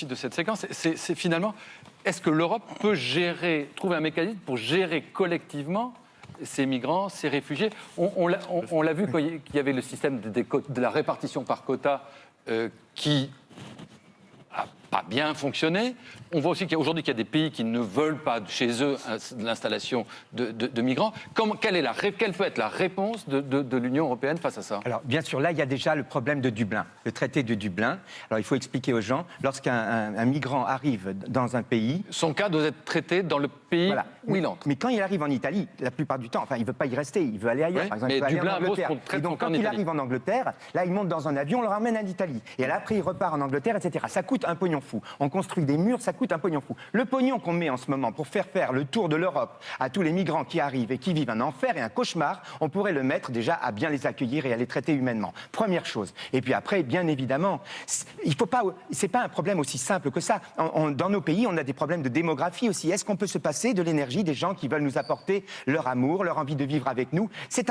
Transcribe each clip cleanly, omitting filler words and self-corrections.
titre de cette séquence, c'est finalement, est-ce que l'Europe peut trouver un mécanisme pour gérer collectivement ces migrants, ces réfugiés? On l'a vu qu'il y avait le système de la répartition par quota qui n'a pas bien fonctionné. On voit aussi qu'aujourd'hui, il y a des pays qui ne veulent pas chez eux l'installation de migrants. Quelle peut être la réponse de l'Union européenne face à ça? Alors, bien sûr, là, il y a déjà le problème de Dublin, le traité de Dublin. Alors, il faut expliquer aux gens, lorsqu'un migrant arrive dans un pays... Son cas doit être traité dans le pays où il entre. Mais quand il arrive en Italie, la plupart du temps, enfin, il ne veut pas y rester, il veut aller ailleurs. Oui, par exemple, mais il veut aller Dublin en Angleterre. traite Et donc, son cas quand en il Italie. arrive en Angleterre, là, il monte dans un avion, on le ramène en Italie. Et là, après, il repart en Angleterre, etc. Ça coûte un pognon fou. On construit des murs, ça coûte un pognon fou. Le pognon qu'on met en ce moment pour faire le tour de l'Europe à tous les migrants qui arrivent et qui vivent un enfer et un cauchemar, on pourrait le mettre déjà à bien les accueillir et à les traiter humainement. Première chose. Et puis après, bien évidemment, c'est pas un problème aussi simple que ça. Dans nos pays, on a des problèmes de démographie aussi. Est-ce qu'on peut se passer de l'énergie des gens qui veulent nous apporter leur amour, leur envie de vivre avec nous? C'est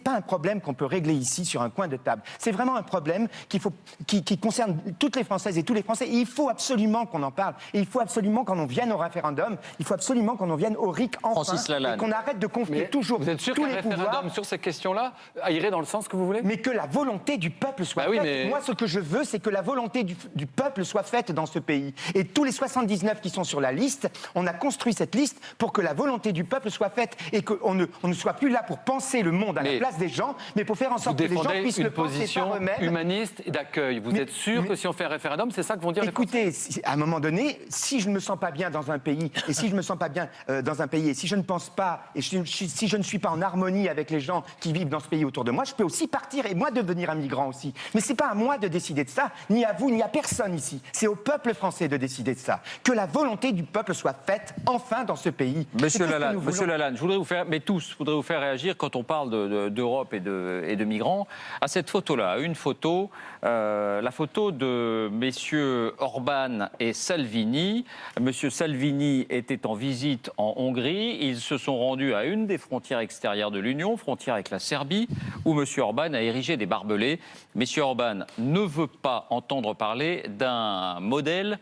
pas un problème qu'on peut régler ici sur un coin de table. C'est vraiment un problème qui concerne toutes les Françaises et tous les Français. Et il faut absolument qu'on en parle. Et il faut absolument qu'on en vienne au référendum. Il faut absolument qu'on en vienne au RIC enfin. Francis Lalanne. Et qu'on arrête de confier toujours vous êtes sûr tous qu'un les pouvoirs. référendum sur ces questions-là irait dans le sens que vous voulez? Mais que la volonté du peuple soit faite. Mais... Moi, ce que je veux, c'est que la volonté du peuple soit faite dans ce pays. Et tous les 79 qui sont sur la liste, on a construit cette liste pour que la volonté du peuple soit faite et qu'on ne soit plus là pour penser le monde à la place des gens, mais pour faire en sorte que les gens puissent le penser par eux-mêmes. Vous défendez une position humaniste et d'accueil. Vous êtes sûr que si on fait un référendum, c'est ça que vont dire les Français? Écoutez, à un moment donné, si je ne me sens pas bien dans un pays, et si je ne me sens pas bien dans un pays, et si je ne pense pas, et si je ne suis pas en harmonie avec les gens qui vivent dans ce pays autour de moi, je peux aussi partir et moi devenir un migrant aussi. Mais c'est pas à moi de décider de ça, ni à vous, ni à personne ici. C'est au peuple français de décider de ça. Que la volonté du peuple soit faite enfin dans ce pays. Monsieur Lalanne, je voudrais vous faire, mais tous, je voudrais vous faire réagir quand on parle d'Europe et de migrants à cette photo-là, une photo, la photo de messieurs Orban et Salvini. Monsieur Salvini était en visite en Hongrie. Ils se sont rendus à une des frontières extérieures de l'Union, frontière avec la Serbie, où monsieur Orban a érigé des barbelés. Monsieur Orban ne veut pas entendre parler d'un modèle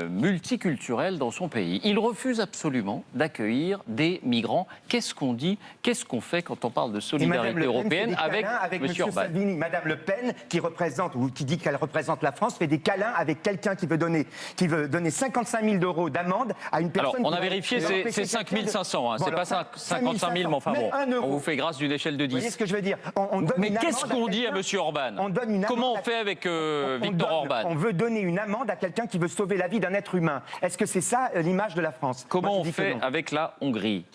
multiculturel dans son pays. Il refuse absolument d'accueillir des migrants. Qu'est-ce qu'on dit? Qu'est-ce qu'on fait quand on parle de solidarité européenne avec monsieur Orban? Salvini, Madame Le Pen, qui représente ou qui dit qu'elle représente la France, fait des câlins avec quelqu'un qui veut donner 55 000 € d'amende à une personne. Alors, on a vérifié, c'est 5 500, hein, c'est pas 55 000, mais enfin bon, on vous fait grâce d'une échelle de 10. Vous voyez ce que je veux dire? Mais qu'est-ce qu'on dit à monsieur Orban? Comment on fait avec Viktor Orban? On veut donner une amende à quelqu'un qui veut sauver la vie d'un être humain. Est-ce que c'est ça l'image de la France? Comment on fait avec la Hongrie?